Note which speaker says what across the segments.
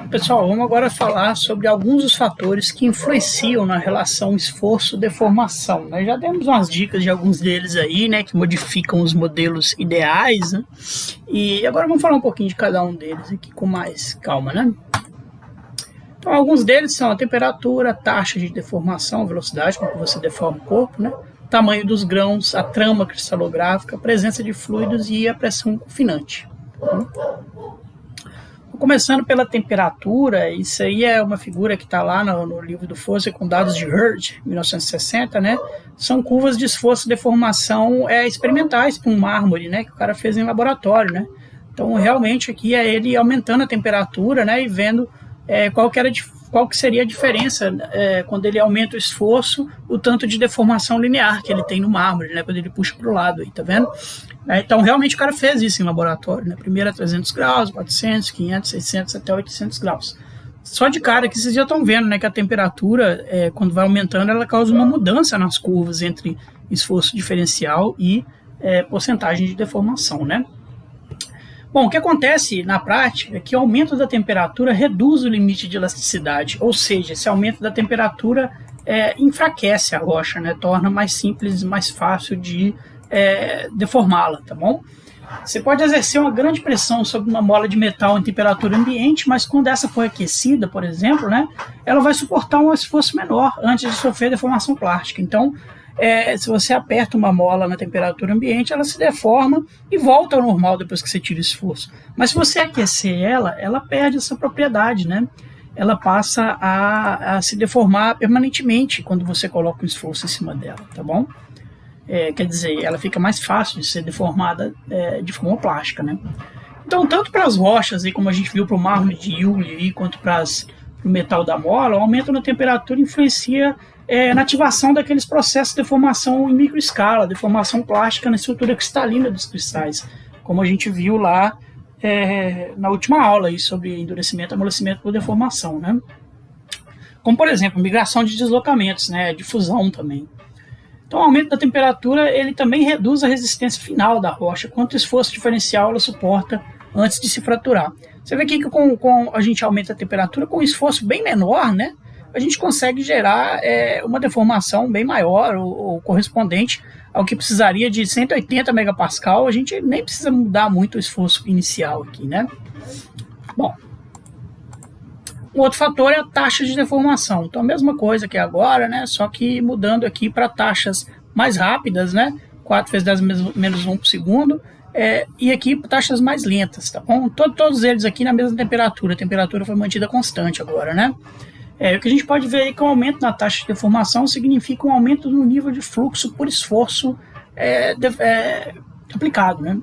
Speaker 1: Pessoal, vamos agora falar sobre alguns dos fatores que influenciam na relação esforço-deformação. Nós já demos umas dicas de alguns deles aí, né, que modificam os modelos ideais, né? E agora vamos falar um pouquinho de cada um deles aqui com mais calma, né? Então, alguns deles são a temperatura, a taxa de deformação, a velocidade com que você deforma o corpo, né? O tamanho dos grãos, a trama cristalográfica, a presença de fluidos e a pressão confinante. Começando pela temperatura, isso aí é uma figura que está lá no livro do Foster com dados de Hurd, 1960, né? São curvas de esforço e deformação experimentais para um mármore, né? Que o cara fez em laboratório, né? Então, realmente, aqui é ele aumentando a temperatura, né? E vendo qual que seria a diferença quando ele aumenta o esforço, o tanto de deformação linear que ele tem no mármore, né? Quando ele puxa para o lado, aí, tá vendo? Então, realmente, o cara fez isso em laboratório, né? Primeiro a 300 graus, 400, 500, 600, até 800 graus. Só de cara que vocês já estão vendo, né, que a temperatura, quando vai aumentando, ela causa uma mudança nas curvas entre esforço diferencial e porcentagem de deformação, né? Bom, o que acontece na prática é que o aumento da temperatura reduz o limite de elasticidade, ou seja, esse aumento da temperatura enfraquece a rocha, né? Torna mais simples, mais fácil de deformá-la, tá bom? Você pode exercer uma grande pressão sobre uma mola de metal em temperatura ambiente, mas quando essa for aquecida, por exemplo, né, ela vai suportar um esforço menor antes de sofrer deformação plástica. Então, se você aperta uma mola na temperatura ambiente, ela se deforma e volta ao normal depois que você tira o esforço. Mas se você aquecer ela perde essa propriedade, né? Ela passa a se deformar permanentemente quando você coloca o esforço em cima dela, tá bom? Quer dizer, ela fica mais fácil de ser deformada de forma plástica, né? Então, tanto para as rochas, aí, como a gente viu para o mármore de Yule, quanto para o metal da mola, o aumento na temperatura influencia na ativação daqueles processos de deformação em microescala, deformação plástica na estrutura cristalina dos cristais, como a gente viu lá na última aula aí, sobre endurecimento e amolecimento por deformação, né? Como, por exemplo, migração de deslocamentos, né? Difusão também. Então, o aumento da temperatura ele também reduz a resistência final da rocha, quanto esforço diferencial ela suporta antes de se fraturar. Você vê aqui que com a gente aumenta a temperatura, com um esforço bem menor, né, a gente consegue gerar uma deformação bem maior ou correspondente ao que precisaria de 180 megapascal. A gente nem precisa mudar muito o esforço inicial aqui, né? Bom, um outro fator é a taxa de deformação. Então, a mesma coisa que agora, né? Só que mudando aqui para taxas mais rápidas, né? 4 vezes 10 menos 1 por segundo. E aqui taxas mais lentas, tá bom? Todos eles aqui na mesma temperatura. A temperatura foi mantida constante agora, né? O que a gente pode ver aí que o aumento na taxa de deformação significa um aumento no nível de fluxo por esforço aplicado, né?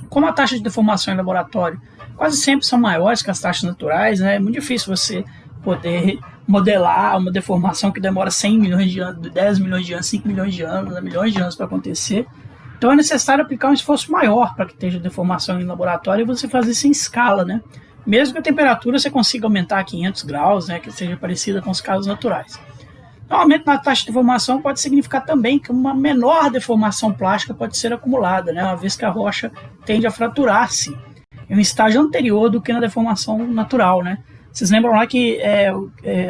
Speaker 1: Como a taxa de deformação em laboratório quase sempre são maiores que as taxas naturais, né? É muito difícil você poder modelar uma deformação que demora 100 milhões de anos, 10 milhões de anos, 5 milhões de anos, milhões de anos para acontecer. Então é necessário aplicar um esforço maior para que esteja deformação em laboratório e você fazer isso em escala, né? Mesmo que a temperatura você consiga aumentar a 500 graus, né? Que seja parecida com os casos naturais. Então, o aumento na taxa de deformação pode significar também que uma menor deformação plástica pode ser acumulada, né? Uma vez que a rocha tende a fraturar-se em um estágio anterior do que na deformação natural, né? Vocês lembram lá que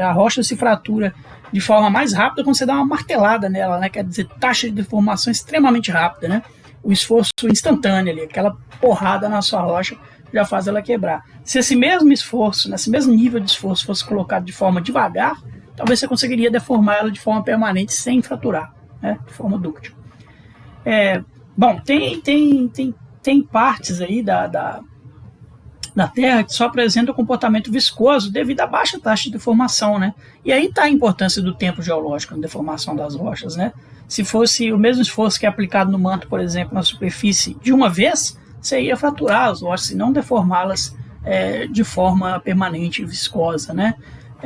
Speaker 1: a rocha se fratura de forma mais rápida quando você dá uma martelada nela, né? Quer dizer, taxa de deformação extremamente rápida, né? O esforço instantâneo ali, aquela porrada na sua rocha já faz ela quebrar. Se esse mesmo esforço, esse mesmo nível de esforço fosse colocado de forma devagar, talvez você conseguiria deformar ela de forma permanente sem fraturar, né? De forma dúctil. Bom, tem partes aí da Terra que só apresentam comportamento viscoso devido à baixa taxa de deformação, né? E aí está a importância do tempo geológico na deformação das rochas, né? Se fosse o mesmo esforço que é aplicado no manto, por exemplo, na superfície de uma vez, você ia fraturar as rochas e não deformá-las de forma permanente e viscosa, né?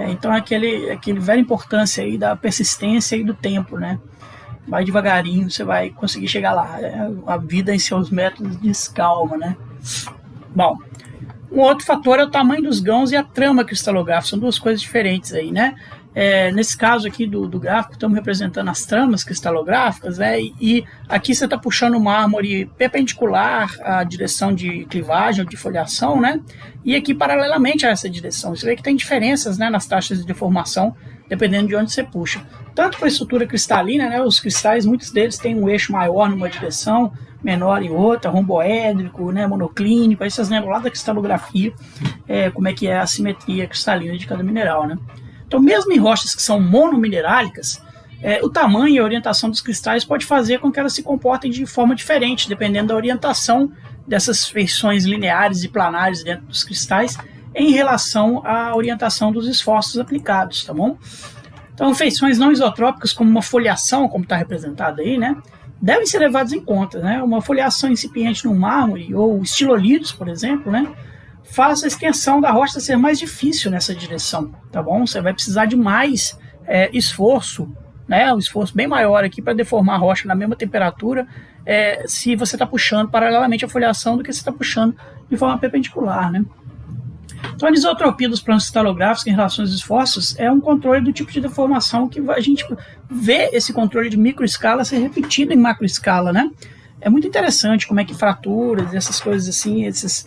Speaker 1: Então, aquele velha importância aí da persistência e do tempo, né? Vai devagarinho, você vai conseguir chegar lá. A vida em seus métodos de escalma, né? Bom, um outro fator é o tamanho dos grãos e a trama cristalográfica. São duas coisas diferentes aí, né? Nesse caso aqui do gráfico, estamos representando as tramas cristalográficas, né? E aqui você está puxando o mármore perpendicular à direção de clivagem ou de foliação, né? E aqui paralelamente a essa direção. Você vê que tem diferenças, né, nas taxas de deformação, dependendo de onde você puxa. Tanto para a estrutura cristalina, né? Os cristais, muitos deles têm um eixo maior numa direção, menor em outra, romboédrico, né, monoclínico. Aí vocês lembram lá da cristalografia, como é que é a simetria cristalina de cada mineral, né? Então, mesmo em rochas que são monominerálicas, o tamanho e a orientação dos cristais pode fazer com que elas se comportem de forma diferente, dependendo da orientação dessas feições lineares e planares dentro dos cristais em relação à orientação dos esforços aplicados, tá bom? Então, feições não isotrópicas, como uma foliação, como está representada aí, né, devem ser levadas em conta, né? Uma foliação incipiente no mármore ou estilolídeos, por exemplo, né, faz a extensão da rocha ser mais difícil nessa direção, tá bom? Você vai precisar de mais esforço, né? Um esforço bem maior aqui para deformar a rocha na mesma temperatura, se você está puxando paralelamente a foliação do que se está puxando de forma perpendicular, né? Então, a anisotropia dos planos cristalográficos em relação aos esforços é um controle do tipo de deformação que a gente vê esse controle de microescala ser repetido em macroescala, né? É muito interessante como é que fraturas, essas coisas assim, esses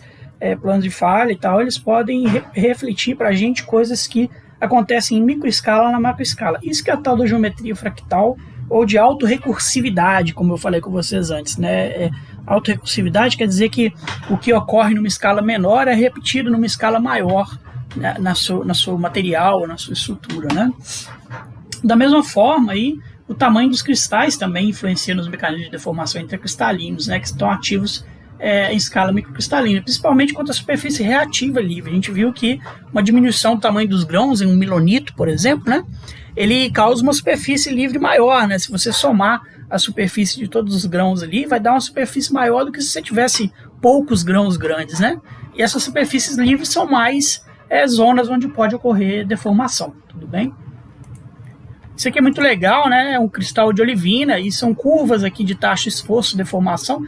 Speaker 1: planos de falha e tal, eles podem refletir para a gente coisas que acontecem em microescala na macroescala. Isso que é a tal da geometria fractal ou de autorrecursividade, como eu falei com vocês antes, né? Autorrecursividade quer dizer que o que ocorre numa escala menor é repetido numa escala maior, né, na sua material, na sua estrutura, né? Da mesma forma, aí, o tamanho dos cristais também influencia nos mecanismos de deformação intercristalinos, né, que estão ativos em escala microcristalina, principalmente quanto à superfície reativa livre. A gente viu que uma diminuição do tamanho dos grãos em um milonito, por exemplo, né, ele causa uma superfície livre maior, né? Se você somar a superfície de todos os grãos ali, vai dar uma superfície maior do que se você tivesse poucos grãos grandes, né? E essas superfícies livres são mais zonas onde pode ocorrer deformação, tudo bem? Isso aqui é muito legal, né? É um cristal de olivina e são curvas aqui de taxa esforço deformação,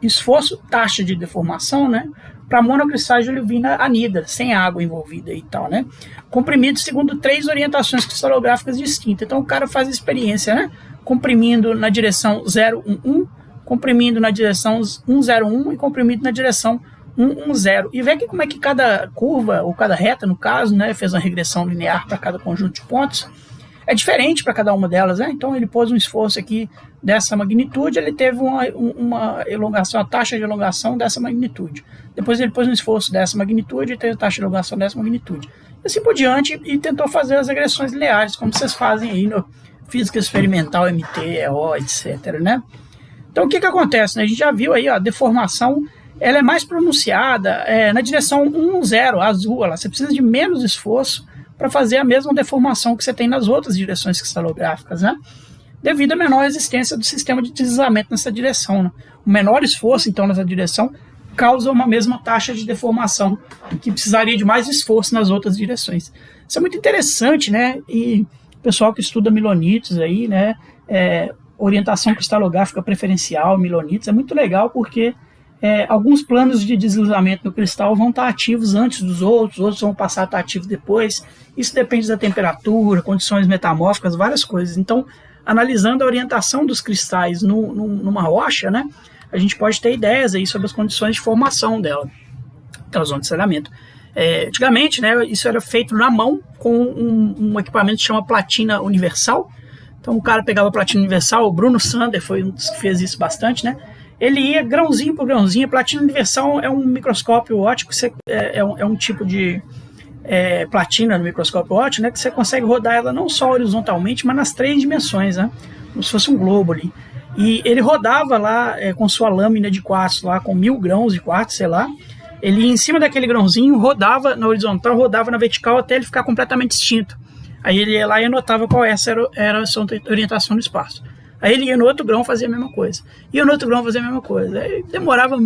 Speaker 1: esforço taxa de deformação, né? Para monocristais de olivina anida, sem água envolvida e tal, né? Comprimidos segundo 3 orientações cristalográficas distintas. Então o cara faz a experiência, né? Comprimindo na direção 011, comprimindo na direção 101 e comprimido na direção 110. E vê aqui como é que cada curva, ou cada reta no caso, né? Fez uma regressão linear para cada conjunto de pontos. É diferente para cada uma delas, né? Então ele pôs um esforço aqui dessa magnitude, ele teve uma elongação, a taxa de elongação dessa magnitude. Depois ele pôs um esforço dessa magnitude e teve a taxa de elongação dessa magnitude. E assim por diante, e tentou fazer as regressões lineares, como vocês fazem aí no física experimental, MT, EO, etc, né? Então o que acontece, né? A gente já viu aí, ó, a deformação, ela é mais pronunciada na direção 10, azul, lá. Você precisa de menos esforço para fazer a mesma deformação que você tem nas outras direções cristalográficas, né? Devido à menor resistência do sistema de deslizamento nessa direção, né? O menor esforço, então, nessa direção causa uma mesma taxa de deformação, que precisaria de mais esforço nas outras direções. Isso é muito interessante, né? E o pessoal que estuda milonites aí, né? Orientação cristalográfica preferencial, milonites, é muito legal porque alguns planos de deslizamento no cristal vão estar ativos antes dos outros vão passar a estar ativos depois. Isso depende da temperatura, condições metamórficas, várias coisas. Então, analisando a orientação dos cristais numa rocha, né, a gente pode ter ideias aí sobre as condições de formação dela, aquela zona de detalhamento. Antigamente, né, isso era feito na mão com um equipamento que chama platina universal. Então, o cara pegava a platina universal, o Bruno Sander foi um dos que fez isso bastante, né? Ele ia grãozinho por grãozinho. A platina universal é um microscópio óptico, é um tipo de platina no microscópio óptico, né, que você consegue rodar ela não só horizontalmente, mas nas 3 dimensões, né, como se fosse um globo ali. E ele rodava lá com sua lâmina de quartzo, lá com 1000 grãos de quartzo, sei lá. Ele, em cima daquele grãozinho, rodava na horizontal, rodava na vertical até ele ficar completamente extinto. Aí ele ia lá e anotava qual era a sua orientação no espaço. Aí ele ia no outro grão, fazia a mesma coisa. Ia no outro grão, fazia a mesma coisa. Aí demorava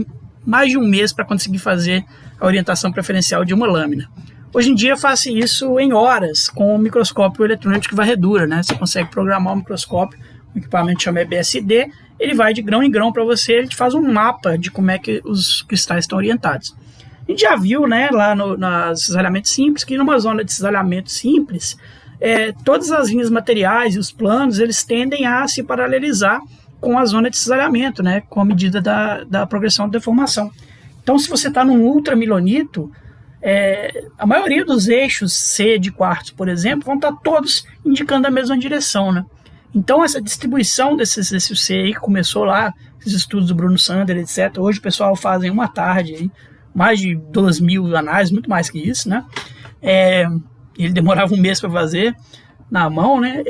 Speaker 1: mais de um mês para conseguir fazer a orientação preferencial de uma lâmina. Hoje em dia faz isso em horas com o microscópio eletrônico de varredura, né? Você consegue programar o microscópio, um equipamento chama EBSD, ele vai de grão em grão para você, ele te faz um mapa de como é que os cristais estão orientados. A gente já viu, né, lá no cisalhamento simples, que numa zona de cisalhamento simples, todas as linhas materiais e os planos, eles tendem a se paralelizar com a zona de cisalhamento, né, com a medida da progressão de deformação. Então, se você está num ultramilonito, a maioria dos eixos C de quartzo, por exemplo, vão estar todos indicando a mesma direção, né? Então, essa distribuição desses eixos C aí, que começou lá, esses estudos do Bruno Sander, etc., hoje o pessoal faz em uma tarde, aí, mais de 2.000 análises, muito mais que isso, né? Ele demorava um mês para fazer na mão, né?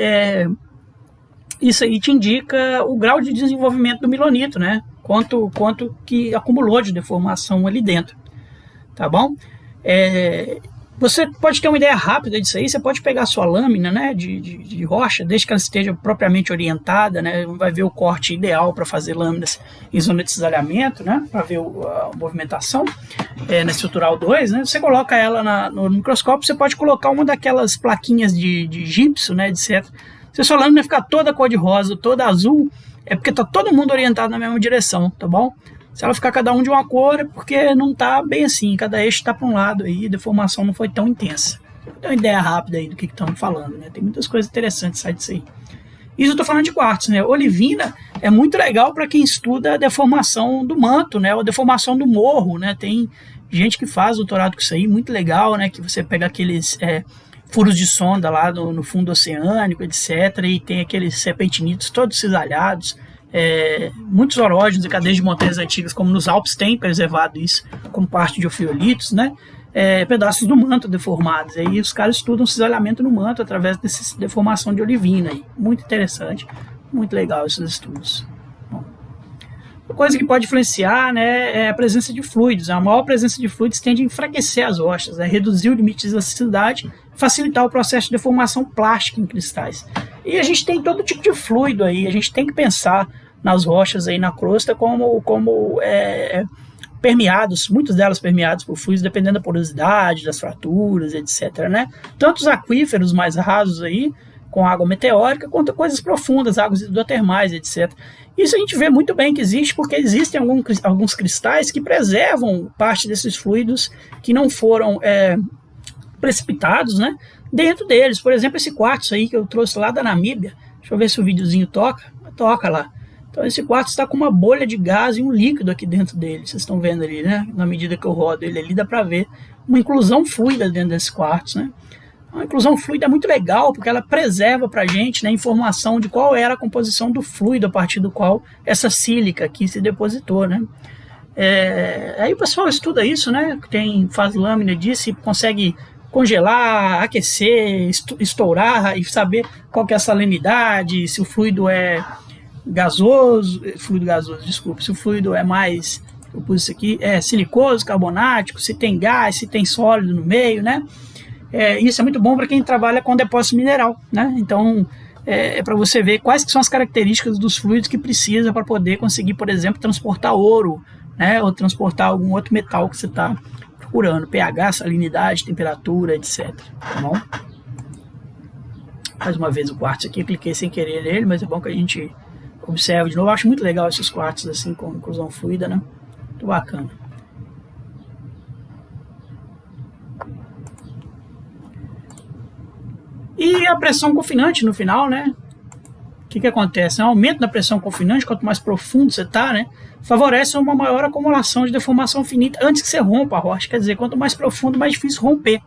Speaker 1: Isso aí te indica o grau de desenvolvimento do milonito, né? Quanto que acumulou de deformação ali dentro, tá bom? Você pode ter uma ideia rápida disso aí, você pode pegar a sua lâmina, né, de rocha, desde que ela esteja propriamente orientada, né, vai ver o corte ideal para fazer lâminas em zona de cisalhamento, né, para ver a movimentação na estrutural 2, né, você coloca ela no microscópio, você pode colocar uma daquelas plaquinhas de gipso, né, etc. Se a sua lâmina ficar toda cor-de-rosa, toda azul, é porque está todo mundo orientado na mesma direção, tá bom? Se ela ficar cada um de uma cor, é porque não está bem assim, cada eixo está para um lado aí, a deformação não foi tão intensa. Então, uma ideia rápida aí do que estamos falando, né? Tem muitas coisas interessantes aí disso aí. Isso eu estou falando de quartzo, né? Olivina é muito legal para quem estuda a deformação do manto, né? Ou a deformação do morro, né? Tem gente que faz doutorado com isso aí, muito legal, né? Que você pega aqueles furos de sonda lá no fundo oceânico, etc. E tem aqueles serpentinitos todos cisalhados. Muitos orógenos e cadeias de montanhas antigas, como nos Alpes, tem preservado isso como parte de ofiolitos, né? Pedaços do manto deformados. Aí os caras estudam cisalhamento no manto através dessa deformação de olivina. Aí. Muito interessante, muito legal esses estudos. Bom, uma coisa que pode influenciar, né, é a presença de fluidos. A maior presença de fluidos tende a enfraquecer as rochas, reduzir o limite de elasticidade, facilitar o processo de deformação plástica em cristais. E a gente tem todo tipo de fluido aí, a gente tem que pensar nas rochas aí na crosta como permeados, muitas delas permeadas por fluidos, dependendo da porosidade, das fraturas, etc., né? Tanto os aquíferos mais rasos aí, com água meteórica, quanto coisas profundas, águas hidrotermais, etc. Isso a gente vê muito bem que existe, porque existem alguns cristais que preservam parte desses fluidos que não foram precipitados, né, dentro deles. Por exemplo, esse quartzo aí que eu trouxe lá da Namíbia, deixa eu ver se o videozinho toca lá. Então esse quartzo está com uma bolha de gás e um líquido aqui dentro dele, vocês estão vendo ali, né, na medida que eu rodo ele ali, dá para ver uma inclusão fluida dentro desse quartzo, né. A inclusão fluida é muito legal, porque ela preserva para a gente, né, a informação de qual era a composição do fluido a partir do qual essa sílica aqui se depositou, né. Aí o pessoal estuda isso, né, faz lâmina disso e consegue congelar, aquecer, estourar e saber qual que é a salinidade, se o fluido é se o fluido é mais, eu pus isso aqui, silicoso, carbonático, se tem gás, se tem sólido no meio, né? Isso é muito bom para quem trabalha com depósito mineral, né? Então, para você ver quais que são as características dos fluidos que precisa para poder conseguir, por exemplo, transportar ouro, né? Ou transportar algum outro metal que você está procurando, pH, salinidade, temperatura, etc. Tá bom? Mais uma vez o quartzo aqui, eu cliquei sem querer nele, mas é bom que a gente observe de novo. Eu acho muito legal esses quartzos assim com inclusão fluida, né? Muito bacana. E a pressão confinante no final, né? O que acontece? O aumento da pressão confinante, quanto mais profundo você está, né, favorece uma maior acumulação de deformação finita antes que você rompa a rocha. Quer dizer, quanto mais profundo, mais difícil romper.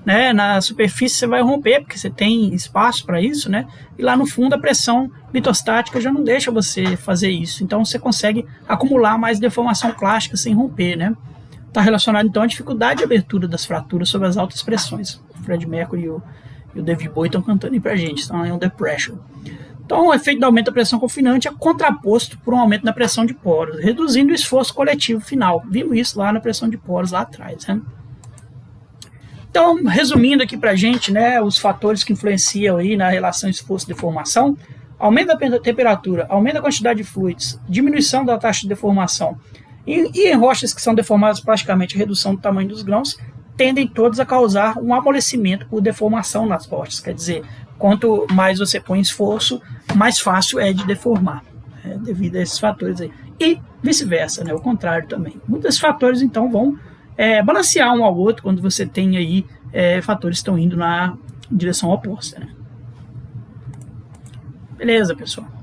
Speaker 1: Né? Na superfície você vai romper, porque você tem espaço para isso, né? E lá no fundo a pressão litostática já não deixa você fazer isso. Então você consegue acumular mais deformação plástica sem romper, né? Está relacionado então à dificuldade de abertura das fraturas sob as altas pressões. O Fred Mercury e o David Bowie estão cantando aí pra gente, estão aí under pressure. Então, o efeito do aumento da pressão confinante é contraposto por um aumento na pressão de poros, reduzindo o esforço coletivo final. Vimos isso lá na pressão de poros lá atrás, né? Então, resumindo aqui para a gente, né, os fatores que influenciam aí na relação esforço-deformação: aumento da temperatura, aumento da quantidade de fluidos, diminuição da taxa de deformação, e em rochas que são deformadas plasticamente, redução do tamanho dos grãos, tendem todos a causar um amolecimento por deformação nas rochas. Quer dizer, quanto mais você põe esforço, mais fácil é de deformar, devido a esses fatores aí. E vice-versa, né, o contrário também. Muitos fatores, então, vão balancear um ao outro quando você tem aí fatores que estão indo na em direção oposta, né? Beleza, pessoal.